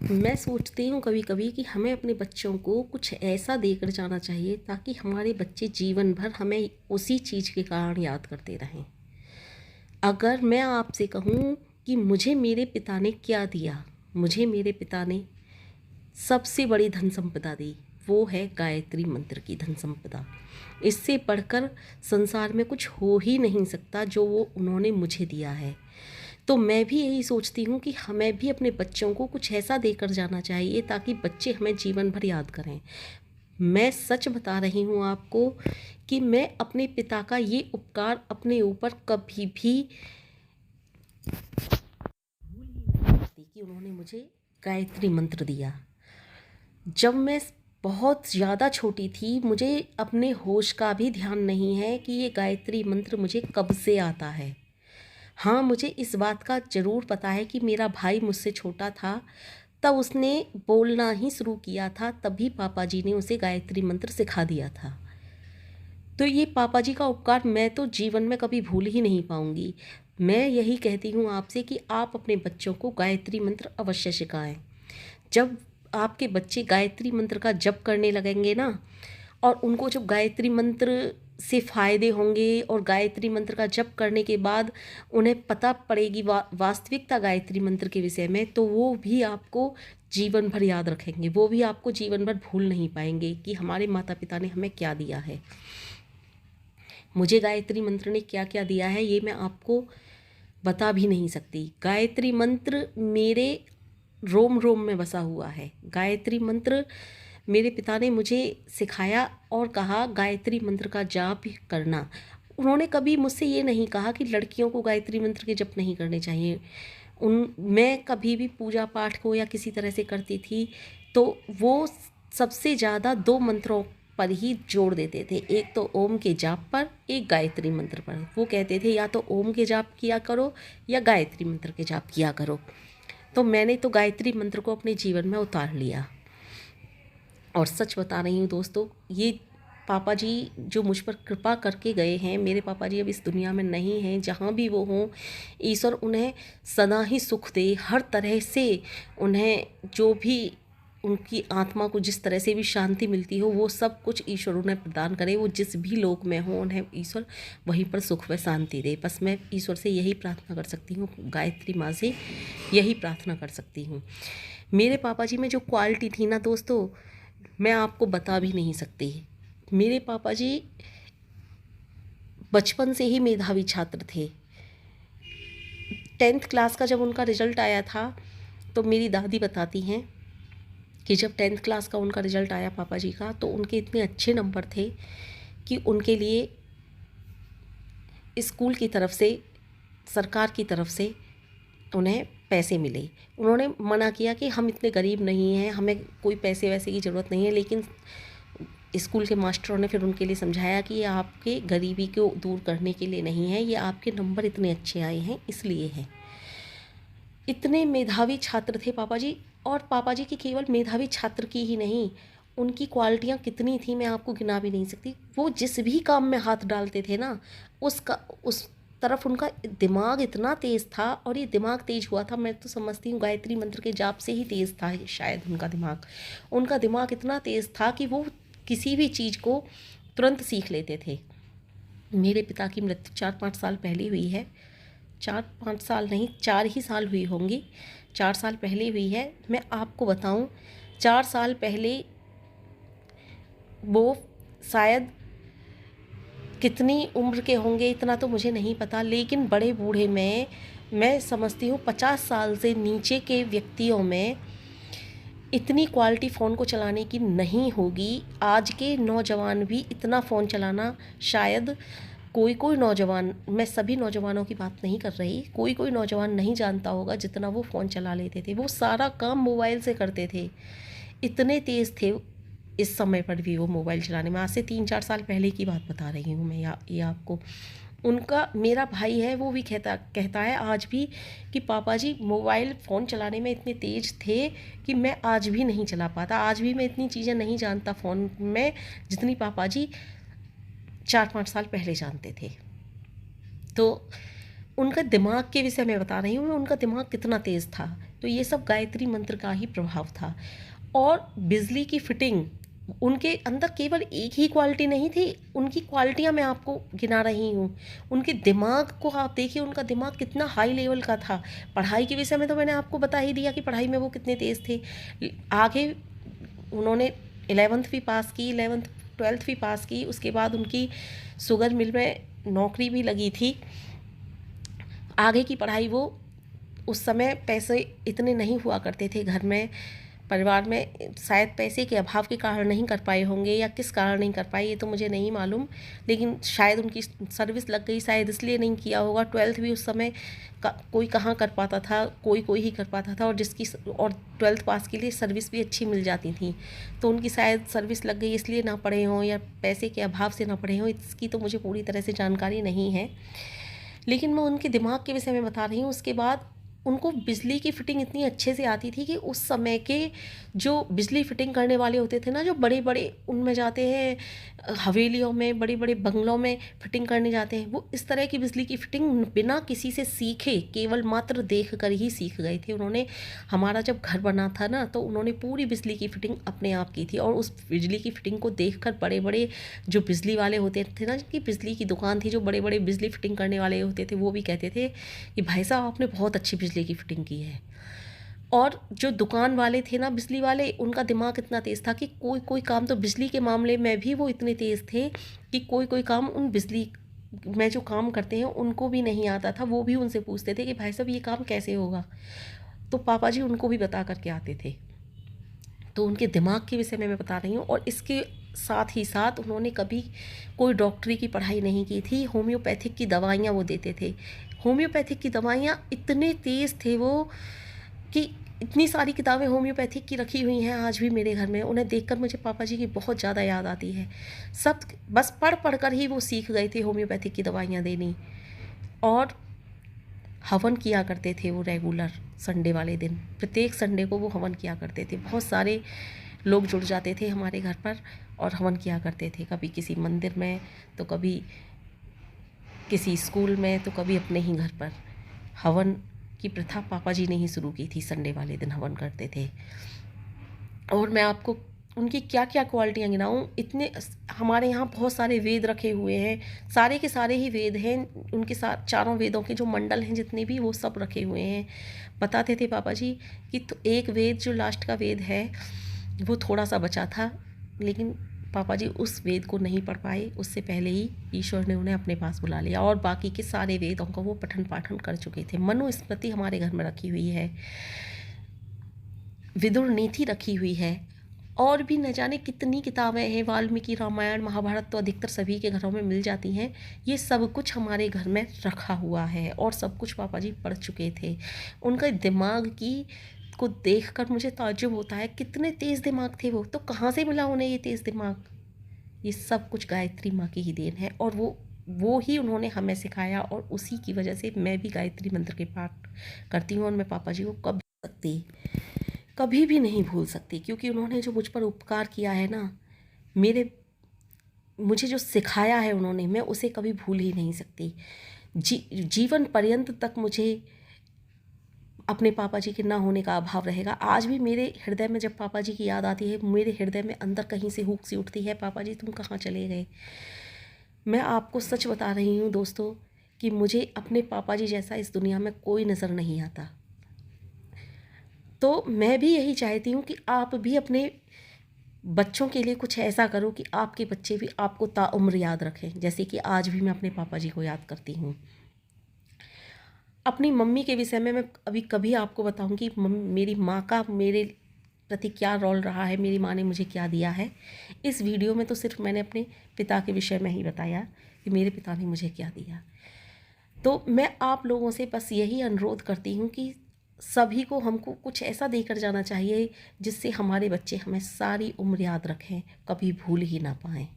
मैं सोचती हूँ कभी कभी कि हमें अपने बच्चों को कुछ ऐसा देकर जाना चाहिए ताकि हमारे बच्चे जीवन भर हमें उसी चीज़ के कारण याद करते रहें। अगर मैं आपसे कहूँ कि मुझे मेरे पिता ने क्या दिया, मुझे मेरे पिता ने सबसे बड़ी धन संपदा दी, वो है गायत्री मंत्र की धन संपदा। इससे बढ़कर संसार में कुछ हो ही नहीं सकता जो वो उन्होंने मुझे दिया है। तो मैं भी यही सोचती हूँ कि हमें भी अपने बच्चों को कुछ ऐसा देकर जाना चाहिए ताकि बच्चे हमें जीवन भर याद करें। मैं सच बता रही हूँ आपको कि मैं अपने पिता का ये उपकार अपने ऊपर कभी भी भूल ही नहीं सकती कि उन्होंने मुझे गायत्री मंत्र दिया। जब मैं बहुत ज़्यादा छोटी थी, मुझे अपने होश का भी ध्यान नहीं है कि ये गायत्री मंत्र मुझे कब से आता है। हाँ, मुझे इस बात का ज़रूर पता है कि मेरा भाई मुझसे छोटा था, तब उसने बोलना ही शुरू किया था, तभी पापा जी ने उसे गायत्री मंत्र सिखा दिया था। तो ये पापा जी का उपकार मैं तो जीवन में कभी भूल ही नहीं पाऊँगी। मैं यही कहती हूँ आपसे कि आप अपने बच्चों को गायत्री मंत्र अवश्य सिखाएं। जब आपके बच्चे गायत्री मंत्र का जप करने लगेंगे ना, और उनको जब गायत्री मंत्र से फ़ायदे होंगे और गायत्री मंत्र का जप करने के बाद उन्हें पता पड़ेगी वास्तविकता गायत्री मंत्र के विषय में, तो वो भी आपको जीवन भर याद रखेंगे। वो भी आपको जीवन भर भूल नहीं पाएंगे कि हमारे माता पिता ने हमें क्या दिया है। मुझे गायत्री मंत्र ने क्या क्या दिया है ये मैं आपको बता भी नहीं सकती। गायत्री मंत्र मेरे रोम रोम में बसा हुआ है। गायत्री मंत्र मेरे पिता ने मुझे सिखाया और कहा गायत्री मंत्र का जाप करना। उन्होंने कभी मुझसे ये नहीं कहा कि लड़कियों को गायत्री मंत्र के जप नहीं करने चाहिए। मैं कभी भी पूजा पाठ को या किसी तरह से करती थी तो वो सबसे ज़्यादा दो मंत्रों पर ही जोड़ देते थे, एक तो ओम के जाप पर, एक गायत्री मंत्र पर। वो कहते थे या तो ओम के जाप किया करो या गायत्री मंत्र के जाप किया करो। तो मैंने तो गायत्री मंत्र को अपने जीवन में उतार लिया। और सच बता रही हूँ दोस्तों, ये पापा जी जो मुझ पर कृपा करके गए हैं, मेरे पापा जी अब इस दुनिया में नहीं हैं, जहाँ भी वो हों ईश्वर उन्हें सदा ही सुख दे। हर तरह से उन्हें जो भी उनकी आत्मा को जिस तरह से भी शांति मिलती हो वो सब कुछ ईश्वर उन्हें प्रदान करे। वो जिस भी लोक में हो उन्हें ईश्वर वहीं पर सुख व शांति दे। बस मैं ईश्वर से यही प्रार्थना कर सकती हूँ, गायत्री माँ से यही प्रार्थना कर सकती हूँ। मेरे पापा जी में जो क्वालिटी थी ना दोस्तों, मैं आपको बता भी नहीं सकती। मेरे पापा जी बचपन से ही मेधावी छात्र थे। 10th क्लास का जब उनका रिजल्ट आया था तो मेरी दादी बताती हैं कि जब 10th क्लास का उनका रिजल्ट आया पापा जी का, तो उनके इतने अच्छे नंबर थे कि उनके लिए स्कूल की तरफ से, सरकार की तरफ से उन्हें पैसे मिले। उन्होंने मना किया कि हम इतने गरीब नहीं हैं, हमें कोई पैसे वैसे की ज़रूरत नहीं है, लेकिन स्कूल के मास्टरों ने फिर उनके लिए समझाया कि ये आपके गरीबी को दूर करने के लिए नहीं है, ये आपके नंबर इतने अच्छे आए हैं इसलिए है। इतने मेधावी छात्र थे पापा जी। और पापा जी की केवल मेधावी छात्र की ही नहीं, उनकी क्वालिटियाँ कितनी थी मैं आपको गिना भी नहीं सकती। वो जिस भी काम में हाथ डालते थे ना, उस तरफ उनका दिमाग इतना तेज़ था। और ये दिमाग तेज़ हुआ था, मैं तो समझती हूँ गायत्री मंत्र के जाप से ही तेज़ था शायद उनका दिमाग इतना तेज़ था कि वो किसी भी चीज़ को तुरंत सीख लेते थे। मेरे पिता की मृत्यु 4-5 साल पहले हुई है। 4-5 साल नहीं, 4 ही साल हुई होंगी, 4 साल पहले हुई है। मैं आपको बताऊं, 4 साल पहले वो शायद कितनी उम्र के होंगे इतना तो मुझे नहीं पता, लेकिन बड़े बूढ़े में मैं समझती हूँ 50 साल से नीचे के व्यक्तियों में इतनी क्वालिटी फ़ोन को चलाने की नहीं होगी। आज के नौजवान भी इतना फ़ोन चलाना शायद कोई कोई नौजवान, मैं सभी नौजवानों की बात नहीं कर रही, कोई कोई नौजवान नहीं जानता होगा जितना वो फ़ोन चला लेते थे। वो सारा काम मोबाइल से करते थे, इतने तेज़ थे इस समय पर भी वो मोबाइल चलाने में। आज से 3-4 साल पहले की बात बता रही हूँ मैं ये आपको। उनका मेरा भाई है, वो भी कहता है आज भी कि पापा जी मोबाइल फ़ोन चलाने में इतने तेज़ थे कि मैं आज भी नहीं चला पाता। आज भी मैं इतनी चीज़ें नहीं जानता फ़ोन में जितनी पापा जी 4-5 साल पहले जानते थे। तो उनका दिमाग के विषय में बता रही हूँ मैं, उनका दिमाग कितना तेज़ था। तो ये सब गायत्री मंत्र का ही प्रभाव था। और बिजली की फिटिंग, उनके अंदर केवल एक ही क्वालिटी नहीं थी, उनकी क्वालिटियाँ मैं आपको गिना रही हूँ। उनके दिमाग को आप देखिए, उनका दिमाग कितना हाई लेवल का था। पढ़ाई के विषय में तो मैंने आपको बता ही दिया कि पढ़ाई में वो कितने तेज़ थे। आगे उन्होंने 11th भी पास की, 11th 12th भी पास की। उसके बाद उनकी शुगर मिल में नौकरी भी लगी थी। आगे की पढ़ाई वो, उस समय पैसे इतने नहीं हुआ करते थे घर में, परिवार में, शायद पैसे के अभाव के कारण नहीं कर पाए होंगे या किस कारण नहीं कर पाए ये तो मुझे नहीं मालूम, लेकिन शायद उनकी सर्विस लग गई, शायद इसलिए नहीं किया होगा। 12th भी उस समय कोई कहाँ कर पाता था, कोई ही कर पाता था, और 12th पास के लिए सर्विस भी अच्छी मिल जाती थी। तो उनकी शायद सर्विस लग गई इसलिए ना पढ़े हों या पैसे के अभाव से ना पढ़े हों, इसकी तो मुझे पूरी तरह से जानकारी नहीं है। लेकिन मैं उनके दिमाग के विषय में बता रही हूँ। उसके बाद उनको बिजली की फिटिंग इतनी अच्छे से आती थी कि उस समय के जो बिजली फिटिंग करने वाले होते थे ना, जो बड़े बड़े उनमें जाते हैं हवेलियों में, बड़े बड़े बंगलों में फिटिंग करने जाते हैं, वो इस तरह की बिजली की फिटिंग बिना किसी से सीखे, केवल मात्र देख कर ही सीख गए थे उन्होंने। हमारा जब घर बना था ना, तो उन्होंने पूरी बिजली की फिटिंग अपने आप की थी, और उस बिजली की फिटिंग को देख कर बड़े बड़े जो बिजली वाले होते थे ना, जिनकी बिजली की दुकान थी, जो बड़े बड़े बिजली फिटिंग करने वाले होते थे, वो भी कहते थे कि भाई साहब आपने बहुत अच्छी बिजली की फिटिंग की है। और जो दुकान वाले थे ना, बिजली वाले, उनका दिमाग इतना तेज़ था कि कोई कोई काम तो बिजली के मामले में भी वो इतने तेज़ थे कि कोई कोई काम उन बिजली में जो काम करते हैं उनको भी नहीं आता था। वो भी उनसे पूछते थे कि भाई साहब ये काम कैसे होगा, तो पापा जी उनको भी बता करके आते थे। तो उनके दिमाग के विषय में मैं बता रही हूँ। और इसके साथ ही साथ उन्होंने कभी कोई डॉक्टरी की पढ़ाई नहीं की थी। होम्योपैथिक की दवाइयाँ वो देते थे। होम्योपैथिक की दवाइयाँ इतने तेज़ थे वो कि इतनी सारी किताबें होम्योपैथिक की रखी हुई हैं आज भी मेरे घर में। उन्हें देखकर मुझे पापा जी की बहुत ज़्यादा याद आती है। सब बस पढ़ पढ़ कर ही वो सीख गए थे होम्योपैथिक की दवाइयाँ देनी। और हवन किया करते थे वो रेगुलर, संडे वाले दिन, प्रत्येक संडे को वो हवन किया करते थे। बहुत सारे लोग जुड़ जाते थे हमारे घर पर और हवन किया करते थे, कभी किसी मंदिर में, तो कभी किसी स्कूल में, तो कभी अपने ही घर पर। हवन की प्रथा पापा जी ने ही शुरू की थी, संडे वाले दिन हवन करते थे। और मैं आपको उनकी क्या क्या क्वालिटियाँ गिनाऊँ, इतने हमारे यहाँ बहुत सारे वेद रखे हुए हैं, सारे के सारे ही वेद हैं उनके साथ। चारों वेदों के जो मंडल हैं जितने भी, वो सब रखे हुए हैं। बताते थे पापा जी कि तो एक वेद जो लास्ट का वेद है वो थोड़ा सा बचा था, लेकिन पापा जी उस वेद को नहीं पढ़ पाए, उससे पहले ही ईश्वर ने उन्हें अपने पास बुला लिया। और बाकी के सारे वेदों का वो पठन पाठन कर चुके थे। मनुस्मृति हमारे घर में रखी हुई है, विदुर नीति रखी हुई है, और भी न जाने कितनी किताबें हैं। वाल्मीकि रामायण महाभारत तो अधिकतर सभी के घरों में मिल जाती हैं। ये सब कुछ हमारे घर में रखा हुआ है और सब कुछ पापा जी पढ़ चुके थे। उनका दिमाग की को देखकर मुझे ताज्जुब होता है, कितने तेज़ दिमाग थे वो। तो कहाँ से मिला उन्हें ये तेज़ दिमाग? ये सब कुछ गायत्री माँ की ही देन है, और वो ही उन्होंने हमें सिखाया, और उसी की वजह से मैं भी गायत्री मंत्र के पाठ करती हूँ। और मैं पापा जी को कभी भी नहीं भूल सकती, क्योंकि उन्होंने जो मुझ पर उपकार किया है ना, मुझे जो सिखाया है उन्होंने, मैं उसे कभी भूल ही नहीं सकती। जीवन पर्यंत तक मुझे अपने पापा जी के ना होने का अभाव रहेगा। आज भी मेरे हृदय में जब पापा जी की याद आती है, मेरे हृदय में अंदर कहीं से हुक सी उठती है, पापा जी तुम कहाँ चले गए। मैं आपको सच बता रही हूँ दोस्तों कि मुझे अपने पापा जी जैसा इस दुनिया में कोई नज़र नहीं आता। तो मैं भी यही चाहती हूँ कि आप भी अपने बच्चों के लिए कुछ ऐसा करो कि आपके बच्चे भी आपको ताउम्र याद रखें, जैसे कि आज भी मैं अपने पापा जी को याद करती हूँ। अपनी मम्मी के विषय में मैं अभी कभी आपको बताऊंगी मेरी माँ का मेरे प्रति क्या रोल रहा है, मेरी माँ ने मुझे क्या दिया है। इस वीडियो में तो सिर्फ मैंने अपने पिता के विषय में ही बताया कि मेरे पिता ने मुझे क्या दिया। तो मैं आप लोगों से बस यही अनुरोध करती हूँ कि सभी को हमको कुछ ऐसा देकर जाना चाहिए जिससे हमारे बच्चे हमें सारी उम्र याद रखें, कभी भूल ही ना पाएँ।